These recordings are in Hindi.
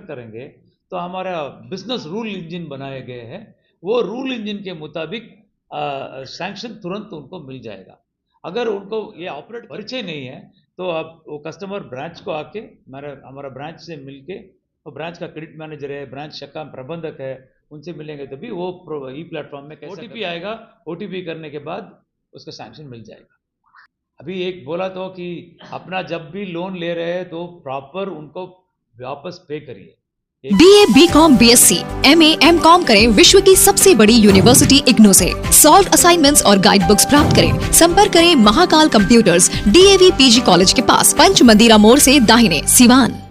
करेंगे तो हमारा बिजनेस रूल इंजन बनाए गए हैं, वो रूल इंजन के मुताबिक सैंक्शन तुरंत उनको मिल जाएगा। अगर उनको ये ऑपरेट परिचय नहीं है तो अब वो कस्टमर ब्रांच को आके हमारा ब्रांच से मिलके, वो ब्रांच का क्रेडिट मैनेजर है, ब्रांच शाखा प्रबंधक है, उनसे मिलेंगे तो भी वो ई प्लेटफॉर्म में कैसे ओटीपी आएगा, ओटीपी करने के बाद उसका सैंक्शन मिल जाएगा। अभी एक बोला तो कि अपना जब भी लोन ले रहे हैं तो प्रॉपर उनको वापस पे करिए। BA, BCom, BSc, MA, MCom करें विश्व की सबसे बड़ी यूनिवर्सिटी इग्नू से। सॉल्व असाइनमेंट्स और गाइड बुक्स प्राप्त करें। संपर्क करें Mahakal computers, DAV PG college के पास, पंच मंदिरा मोड़ से दाहिने, सिवान।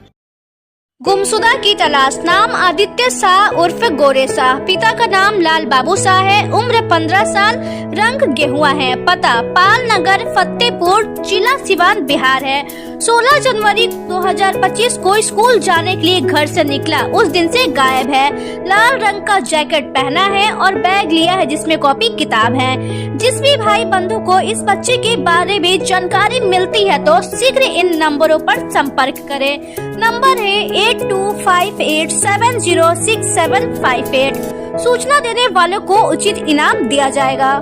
गुमशुदा की तलाश। नाम आदित्य शाह उर्फ गोरे शाह। पिता का नाम लाल बाबू शाह है। उम्र 15 साल। रंग गेहुआ है। पता पाल नगर, फतेहपुर, जिला सिवान, बिहार है। 16 जनवरी 2025 को स्कूल जाने के लिए घर से निकला, उस दिन से गायब है। लाल रंग का जैकेट पहना है और बैग लिया है जिसमें कॉपी किताब है। जिस भी भाई बंधु को इस बच्चे के बारे में जानकारी मिलती है तो शीघ्र इन नंबरों पर संपर्क करें। नंबर है 8258706758। सूचना देने वालों को उचित इनाम दिया जाएगा।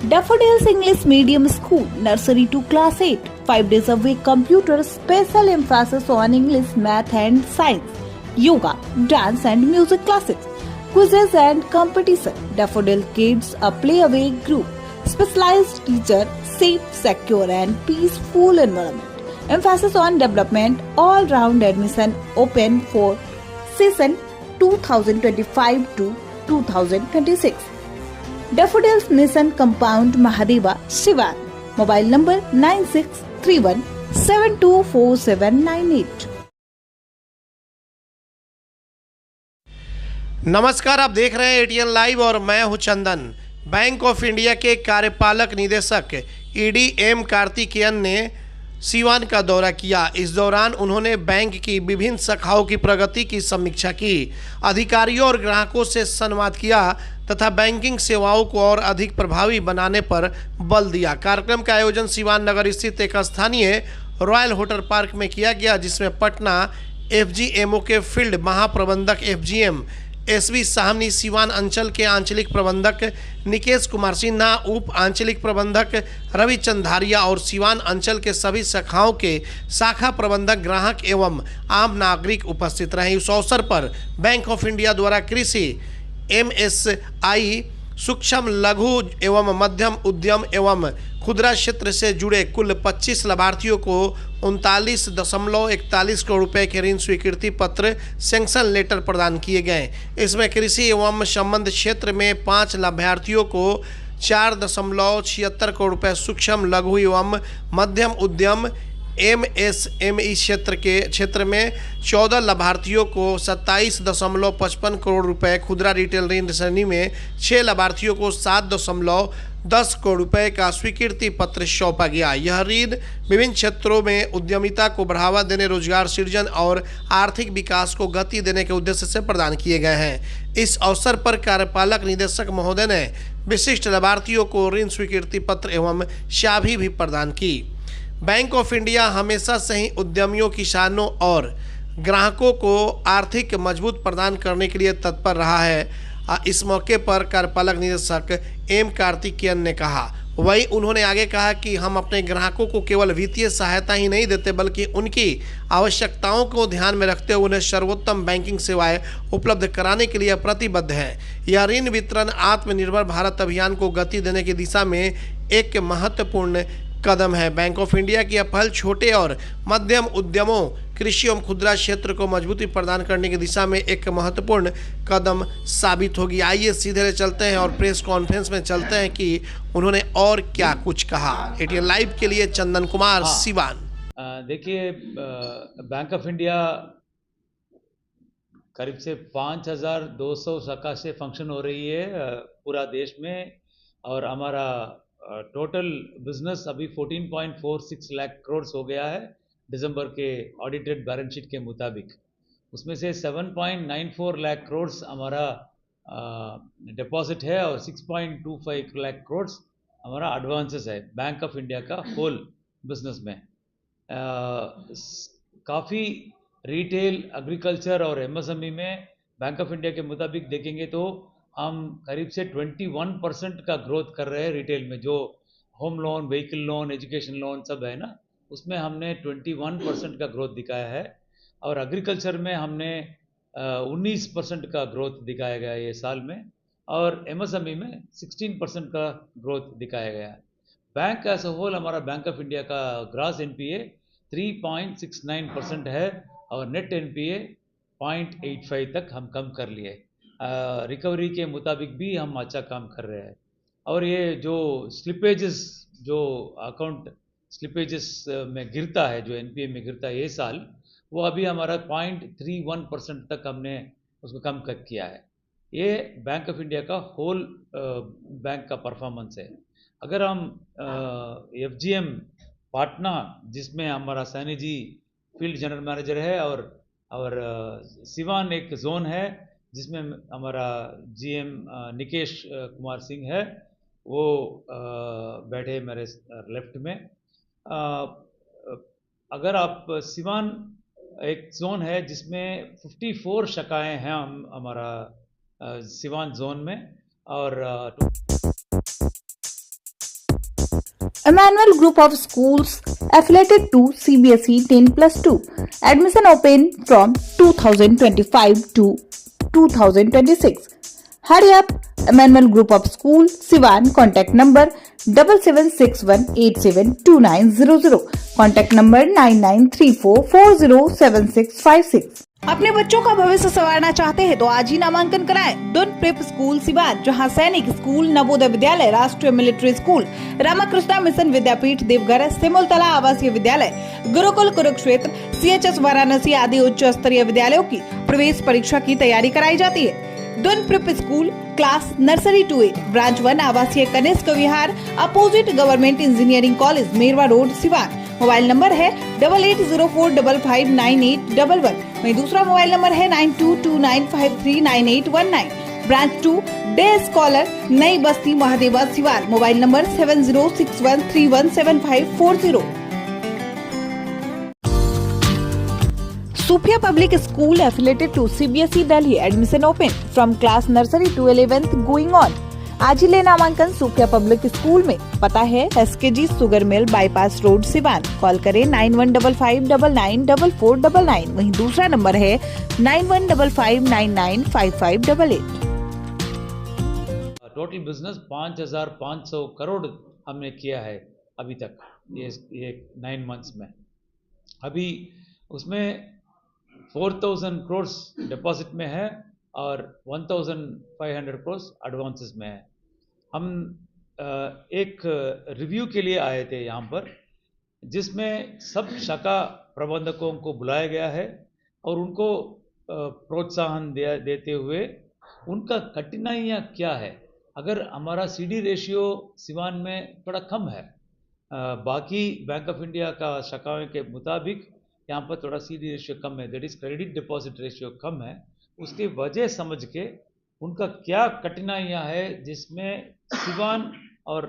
Daffodils English Medium School, Nursery to Class 8, 5 days a week computer, special emphasis on English, Math and Science, Yoga, Dance and Music classes, quizzes and competition. Daffodil Kids, a play-away group, specialized teacher, safe, secure and peaceful environment. Emphasis on development, all-round admission open for session 2025 to 2026. Daffodils Mission Compound, Mahadeva, Sivan. Mobile number 9631724798. नमस्कार, आप देख रहे हैं एटीएन लाइव और मैं हूं चंदन। बैंक ऑफ इंडिया के कार्यपालक निदेशक ईडी एम कार्तिकेयन ने सीवान का दौरा किया। इस दौरान उन्होंने बैंक की विभिन्न शाखाओं की प्रगति की समीक्षा की, अधिकारियों और ग्राहकों से संवाद किया तथा बैंकिंग सेवाओं को और अधिक प्रभावी बनाने पर बल दिया। कार्यक्रम का आयोजन सीवान नगर स्थित एक स्थानीय रॉयल होटल पार्क में किया गया, जिसमें पटना FGMO के फील्ड महाप्रबंधक FGM SV साहनी, सीवान अंचल के आंचलिक प्रबंधक निकेश कुमार सिन्हा, उप आंचलिक प्रबंधक रवि चंधारिया और सीवान अंचल के सभी शाखाओं के शाखा प्रबंधक, ग्राहक एवं आम नागरिक उपस्थित रहे। इस अवसर पर बैंक ऑफ इंडिया द्वारा कृषि, MSI, सूक्ष्म लघु एवं मध्यम उद्यम एवं खुदरा क्षेत्र से जुड़े कुल 25 लाभार्थियों को 39.41 करोड़ रुपए के ऋण स्वीकृति पत्र सैंक्शन लेटर प्रदान किए गए। इसमें कृषि एवं संबंध क्षेत्र में 5 लाभार्थियों को 4.76 करोड़ रुपए, सूक्ष्म लघु एवं मध्यम उद्यम MSME क्षेत्र में 14 लाभार्थियों को 27.55 करोड़ रुपए, खुदरा रिटेल ऋण श्रेणी में 6 लाभार्थियों को 7.10 करोड़ रुपए का स्वीकृति पत्र सौंपा गया। यह ऋण विभिन्न क्षेत्रों में उद्यमिता को बढ़ावा देने, रोजगार सृजन और आर्थिक विकास को गति देने के उद्देश्य से प्रदान किए गए हैं। इस अवसर पर कार्यपालक निदेशक महोदय ने विशिष्ट लाभार्थियों को ऋण स्वीकृति पत्र एवं चाबी भी प्रदान की। बैंक ऑफ इंडिया हमेशा से ही उद्यमियों, किसानों और ग्राहकों को आर्थिक मजबूत प्रदान करने के लिए तत्पर रहा है। इस मौके पर कार्यपालक निदेशक एम कार्तिकेयन ने कहा। वहीं उन्होंने आगे कहा कि हम अपने ग्राहकों को केवल वित्तीय सहायता ही नहीं देते, बल्कि उनकी आवश्यकताओं को ध्यान में रखते हुए उन्हें सर्वोत्तम बैंकिंग सेवाएं उपलब्ध कराने के लिए प्रतिबद्ध हैं। यह ऋण वितरण आत्मनिर्भर भारत अभियान को गति देने की दिशा में एक महत्वपूर्ण कदम है। बैंक ऑफ इंडिया की यह पहल छोटे और मध्यम उद्यमों, कृषि एवं खुदरा क्षेत्र को मजबूती प्रदान करने की दिशा में एक महत्वपूर्ण कदम साबित होगी। आइए सीधे चलते हैं और प्रेस कॉन्फ्रेंस में चलते हैं कि उन्होंने और क्या कुछ कहा। एटीएन लाइव के लिए चंदन कुमार, सिवान। देखिए, बैंक ऑफ इंडिया करीब से 5200 शाखा से फंक्शन हो रही है पूरा देश में, और हमारा टोटल बिजनेस अभी 14.46 लाख करोड़ हो गया है दिसंबर के ऑडिटेड बैलेंस शीट के मुताबिक। उसमें से 7.94 लाख करोड़ हमारा डिपॉजिट है और 6.25 लाख करोड़ हमारा एडवांसेस है बैंक ऑफ इंडिया का होल बिजनेस में। काफ़ी रिटेल, एग्रीकल्चर और एमएसएमई में बैंक ऑफ इंडिया के मुताबिक देखेंगे तो हम करीब से 21% का ग्रोथ कर रहे हैं रिटेल में। जो home loan, vehicle loan, education loan सब है ना, उसमें हमने 21% का ग्रोथ दिखाया है। और एग्रीकल्चर में हमने 19% का ग्रोथ दिखाया गया ये साल में, और एमएसएमई में 16% का ग्रोथ दिखाया गया है। बैंक एज अ होल हमारा बैंक ऑफ इंडिया का ग्रॉस एनपीए 3.69% है और नेट एनपीए 0.85 तक हम कम कर लिए। रिकवरी के मुताबिक भी हम अच्छा काम कर रहे हैं। और ये जो स्लिपेजेस, जो अकाउंट स्लिपेजेस में गिरता है, जो एनपीए में गिरता है ये साल, वो अभी हमारा 0.31% तक हमने उसको कम कर किया है। ये बैंक ऑफ इंडिया का होल बैंक का परफॉर्मेंस है। अगर हम एफजीएम पाटना, जिसमें हमारा Saini ji field general manager है, और सिवान एक जोन है जिसमें हमारा जीएम निकेश कुमार सिंह है, वो बैठे मेरे लेफ्ट में। अगर आप सिवान एक जोन है जिसमें 54 शाखाएं हैं हमारा सिवान जोन में, और Emmanuel Group of Schools affiliated to CBSE 10+2. Admission open from 2025 to 2026. Hurry up! Emmanuel Group of School, Siwan. Contact number 7761872900. Contact number 9934407656. अपने बच्चों का भविष्य संवारना चाहते हैं तो आज ही नामांकन कराएं। डुन प्रेप स्कूल सिवान, जहां सैनिक स्कूल, नवोदय विद्यालय, राष्ट्रीय मिलिट्री स्कूल, रामाकृष्णा मिशन विद्यापीठ देवघर, सिमुलतला आवासीय विद्यालय, गुरुकुल कुरुक्षेत्र, CHS वाराणसी आदि उच्च स्तरीय विद्यालयों की प्रवेश परीक्षा की तैयारी कराई जाती है। Doon prep school class nursery to 8, branch 1, आवासीय Kanishk Vihar, opposite government engineering college, Merwa road, Siwan. Mobile number है 8804559811। वहीं दूसरा मोबाइल नंबर है 9229539819। ब्रांच 2, डे स्कॉलर, नई बस्ती, Mahadeva, Siwan. Mobile number 7061317540। Sophia Public School affiliated to CBSE Delhi. Admission open from class nursery to 11th going on. आज ही ले नामांकन सोफिया पब्लिक स्कूल में। पता है SKG sugar mill, bypass road, Siwan. Call करें 9155994499। वहीं दूसरा नंबर है 9155995588। टोटल बिजनेस 5500 करोड़ हमने किया है अभी तक, ये 9 मंथ्स में। अभी उसमें 4000 करोड़ डिपॉजिट में है और 1500 करोड़ एडवांसेस में है। हम एक रिव्यू के लिए आए थे यहाँ पर, जिसमें सब शाखा प्रबंधकों को बुलाया गया है और उनको प्रोत्साहन देते हुए उनका कठिनाइयाँ क्या है। अगर हमारा CD रेशियो सिवान में थोड़ा कम है, बाकी बैंक ऑफ इंडिया का शाखाओं के मुताबिक यहाँ पर थोड़ा CD रेशियो कम है, that is credit deposit ratio कम है। उसकी वजह समझ के उनका क्या कठिनाइयाँ है, जिसमें सिवान और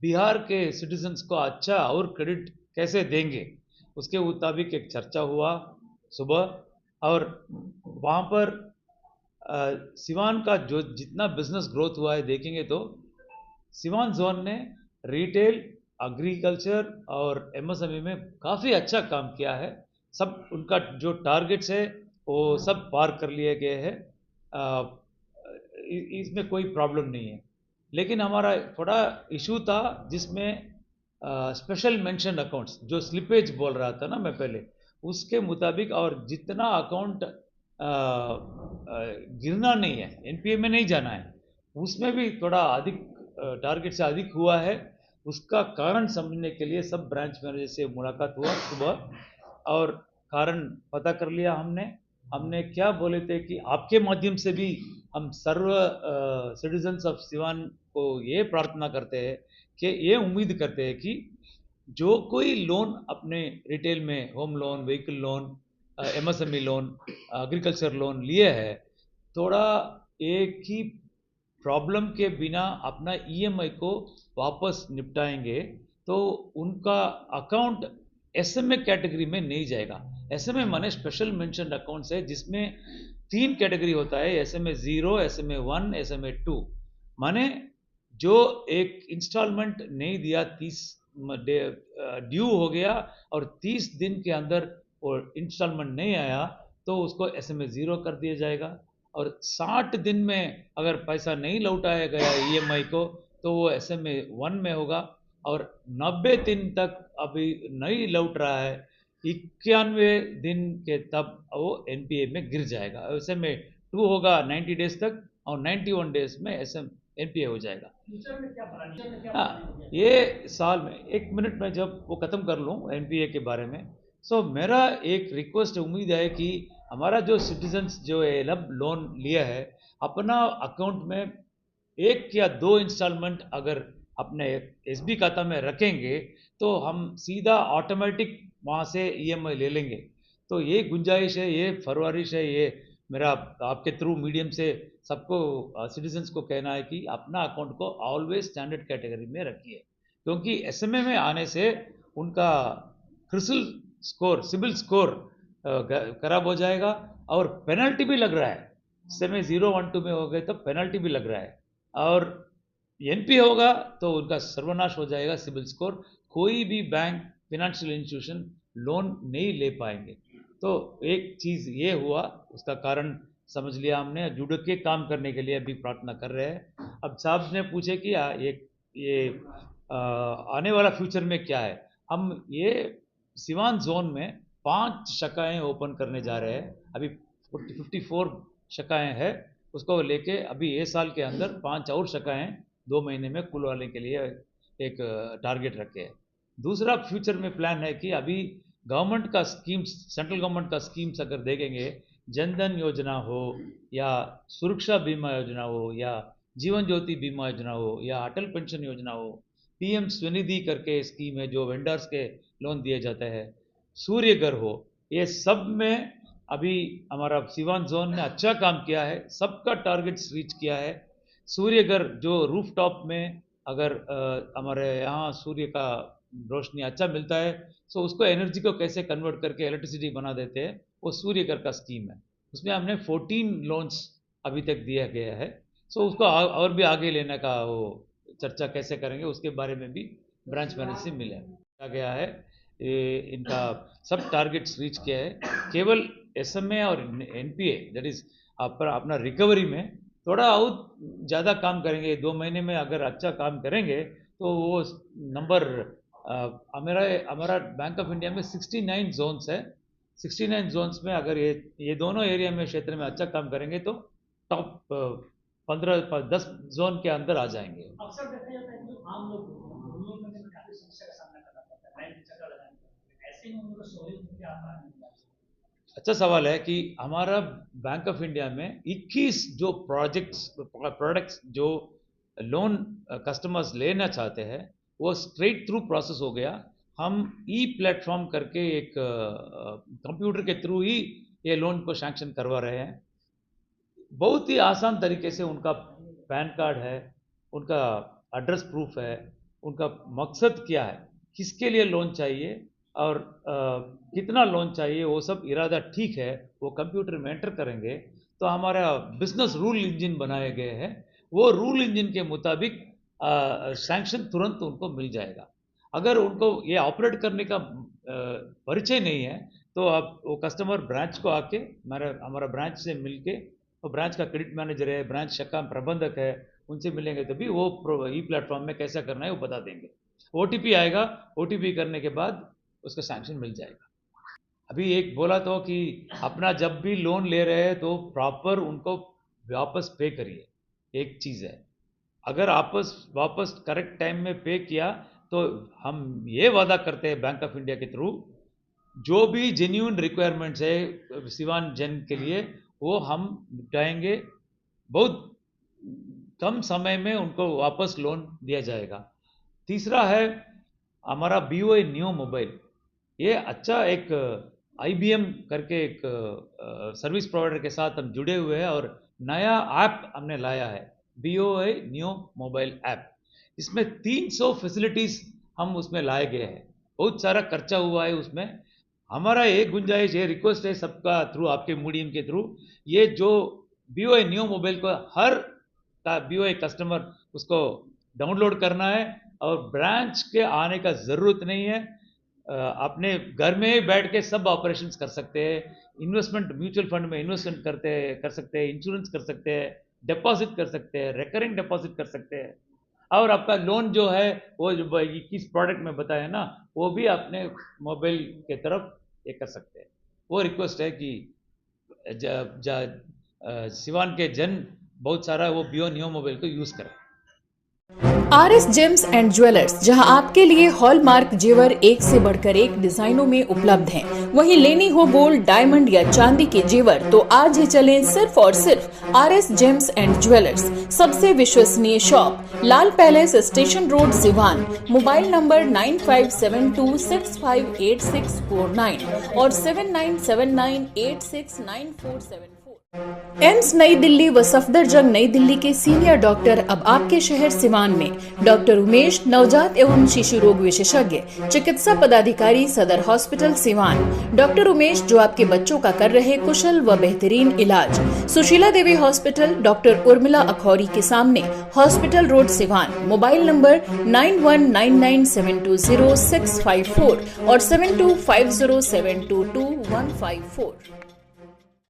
बिहार के सिटीजन्स को अच्छा और क्रेडिट कैसे देंगे, उसके मुताबिक एक चर्चा हुआ सुबह। और वहाँ पर सिवान का जो जितना बिजनेस ग्रोथ हुआ है देखेंगे तो सिवान जोन ने रिटेल, एग्रीकल्चर और MSME में काफ़ी अच्छा काम किया है। सब उनका जो टारगेट्स है वो सब पार कर लिए गए हैं, इसमें कोई प्रॉब्लम नहीं है। लेकिन हमारा थोड़ा इशू था जिसमें स्पेशल मेंशन अकाउंट्स, जो स्लिपेज बोल रहा था ना मैं पहले, उसके मुताबिक और जितना अकाउंट गिरना नहीं है, NPA में नहीं जाना है, उसमें भी थोड़ा अधिक टारगेट से अधिक हुआ है। उसका कारण समझने के लिए सब ब्रांच मैनेजर से मुलाकात हुआ सुबह और कारण पता कर लिया हमने क्या बोले थे कि आपके माध्यम से भी हम सर्व सिटीजन्स ऑफ सिवान को ये प्रार्थना करते हैं कि ये उम्मीद करते हैं कि जो कोई लोन अपने रिटेल में home loan, vehicle loan, MSME loan, agriculture loan लिए है, थोड़ा एक ही प्रॉब्लम के बिना अपना EMI को वापस निपटाएंगे तो उनका अकाउंट SMA कैटेगरी में नहीं जाएगा। SMA माने स्पेशल मेंशन अकाउंट्स है, जिसमें 3 कैटेगरी होता है, SMA 0, SMA 1, SMA 2। माने जो एक इंस्टॉलमेंट नहीं दिया, 30 ड्यू हो गया और 30 दिन के अंदर वो इंस्टॉलमेंट नहीं आया, तो उसको SMA 0 कर दिया जाएगा। और 60 दिन में अगर पैसा नहीं लौटाया गया EMI को, तो वो SMA 1 में होगा। और 90 दिन तक अभी नहीं लौट रहा है, 91 दिन के तब वो NPA में गिर जाएगा। SMA 2 होगा 90 डेज तक, और 91 डेज में NPA हो जाएगा। हाँ, ये साल में 1 मिनट में जब वो ख़त्म कर लूँ NPA के बारे में, सो मेरा एक रिक्वेस्ट उम्मीद है कि हमारा जो सिटीजन्स जो ये लोन लिया है, अपना अकाउंट में 1 या 2 इंस्टॉलमेंट अगर अपने SB खाता में रखेंगे, तो हम सीधा ऑटोमेटिक वहाँ से EMI ले लेंगे। तो ये गुंजाइश है, ये फरमाइश है, ये मेरा आपके थ्रू मीडियम से सबको सिटीजन्स को कहना है कि अपना अकाउंट को ऑलवेज स्टैंडर्ड कैटेगरी में रखिए, क्योंकि SMA में आने से उनका क्रिसिल स्कोर, सिबिल स्कोर खराब हो जाएगा और पेनल्टी भी लग रहा है। SMA 0, 1, 2 में हो गए तो पेनल्टी भी लग रहा है, और NPA होगा तो उनका सर्वनाश हो जाएगा सिबिल स्कोर। कोई भी बैंक, फिनेंशियल इंस्टीट्यूशन लोन नहीं ले पाएंगे। तो एक चीज़ ये हुआ, उसका कारण समझ लिया हमने, जुड़ के काम करने के लिए अभी प्रार्थना कर रहे हैं। अब साहब ने पूछे कि ये आने वाला फ्यूचर में क्या है। हम ये सिवान जोन में 5 शाखाएं ओपन करने जा रहे हैं। अभी 54 शाखाएं हैं, उसको लेके अभी ये साल के अंदर 5 और शाखाएं 2 महीने में खुलवाने के लिए एक टारगेट रखे हैं। दूसरा फ्यूचर में प्लान है कि अभी गवर्नमेंट का स्कीम्स, सेंट्रल गवर्नमेंट का स्कीम्स अगर देखेंगे, जनधन योजना हो या सुरक्षा बीमा योजना हो या जीवन ज्योति बीमा योजना हो या अटल पेंशन योजना हो, PM स्वनिधि करके स्कीम है जो वेंडर्स के लोन दिए जाते हैं, सूर्य घर हो, ये सब में अभी हमारा सिवान जोन ने अच्छा काम किया है, सबका टारगेट्स रीच किया है। सूर्य घर जो रूफ टॉप में अगर हमारे यहाँ सूर्य का रोशनी अच्छा मिलता है, सो उसको एनर्जी को कैसे कन्वर्ट करके इलेक्ट्रिसिटी बना देते हैं, वो सूर्य घर का स्कीम है। उसमें हमने 14 लोन्स अभी तक दिया गया है। सो उसको और भी आगे लेने का वो चर्चा कैसे करेंगे, उसके बारे में भी ब्रांच मैनेजर से मिला गया है। इनका सब टारगेट्स रीच किया है। केवल SMA और NPA दैट इज़ अपना रिकवरी में थोड़ा और ज़्यादा काम करेंगे। 2 महीने में अगर अच्छा काम करेंगे तो वो नंबर हमारा बैंक ऑफ इंडिया में 69 जोन्स है। 69 जोन्स में अगर ये दोनों एरिया में क्षेत्र में अच्छा काम करेंगे तो टॉप 10 जोन के अंदर आ जाएंगे। अक्सर देखा जाता है कि आम लोग में काफी समस्या का सामना करना पड़ता है, बैंक चक्कर लगाने पड़ते हैं, ऐसे में उनको सहूलियत क्या आता है? अच्छा सवाल है कि हमारा बैंक ऑफ इंडिया में 21 जो प्रोडक्ट्स जो लोन कस्टमर्स लेना चाहते हैं, वो स्ट्रेट थ्रू प्रोसेस हो गया। हम प्लेटफॉर्म करके एक कंप्यूटर के थ्रू ही ये लोन को सैंक्शन करवा रहे हैं। बहुत ही आसान तरीके से उनका पैन कार्ड है, उनका एड्रेस प्रूफ है, उनका मकसद क्या है, किसके लिए लोन चाहिए और कितना लोन चाहिए, वो सब इरादा ठीक है, वो कंप्यूटर में एंटर करेंगे तो हमारा बिजनेस रूल इंजन बनाए गए हैं। वो रूल इंजन के मुताबिक सैंक्शन तुरंत उनको मिल जाएगा। अगर उनको ये ऑपरेट करने का परिचय नहीं है तो आप वो कस्टमर ब्रांच को आके हमारा ब्रांच से मिलके, तो ब्रांच का क्रेडिट मैनेजर है, ब्रांच शाखा प्रबंधक है, उनसे मिलेंगे तभी वो प्लेटफॉर्म में कैसा करना है वो बता देंगे। OTP आएगा, OTP करने के बाद उसका सैंक्शन मिल जाएगा। अभी एक बोला तो कि अपना जब भी लोन ले रहे हैं तो प्रॉपर उनको वापस पे करिए, एक चीज़ है। अगर वापस करेक्ट टाइम में पे किया तो हम ये वादा करते हैं बैंक ऑफ इंडिया के थ्रू, जो भी जेन्युइन रिक्वायरमेंट्स है सिवान जन के लिए वो हम निपटाएंगे। बहुत कम समय में उनको वापस लोन दिया जाएगा। तीसरा है हमारा BOI न्यू मोबाइल। ये अच्छा एक IBM करके एक सर्विस प्रोवाइडर के साथ हम जुड़े हुए हैं और नया ऐप हमने लाया है, BOI न्यू मोबाइल ऐप। इसमें 300 फैसिलिटीज़ हम उसमें लाए गए हैं। बहुत सारा खर्चा हुआ है उसमें। हमारा एक गुंजाइश है, रिक्वेस्ट है सबका थ्रू, आपके मीडियम के थ्रू, ये जो BOI न्यू मोबाइल को हर BOI कस्टमर उसको डाउनलोड करना है और ब्रांच के आने का ज़रूरत नहीं है। अपने घर में ही बैठ के सब ऑपरेशंस कर सकते हैं, इन्वेस्टमेंट म्यूचुअल फंड में इन्वेस्टमेंट कर सकते हैं, इंश्योरेंस कर सकते हैं, डिपॉजिट कर सकते हैं, रिकरिंग डिपॉजिट कर सकते हैं, और आपका लोन जो है वो किस प्रोडक्ट में बताया ना, वो भी अपने मोबाइल के तरफ ये कर सकते हैं। वो रिक्वेस्ट है कि सिवान के जन बहुत सारा वो BOI न्यू मोबाइल को यूज़ करें। RS जेम्स एंड ज्वेलर्स, जहां आपके लिए हॉलमार्क जेवर एक से बढ़कर एक डिजाइनों में उपलब्ध हैं। वहीं लेनी हो गोल्ड, डायमंड या चांदी के जेवर तो आज ही चलें सिर्फ और सिर्फ RS जेम्स एंड ज्वेलर्स। सबसे विश्वसनीय shop, Lal palace, station road, Siwan. Mobile number 9572658649 और 7979869474। एम्स नई दिल्ली व सफदरजंग नई दिल्ली के सीनियर डॉक्टर अब आपके शहर सिवान में। डॉक्टर उमेश, नवजात एवं शिशु रोग विशेषज्ञ, चिकित्सा पदाधिकारी, सदर हॉस्पिटल सिवान। डॉक्टर उमेश जो आपके बच्चों का कर रहे कुशल व बेहतरीन इलाज। सुशीला देवी हॉस्पिटल, डॉक्टर उर्मिला अखौरी के सामने, hospital road Siwan. Mobile number 9199720654 और 7250722154।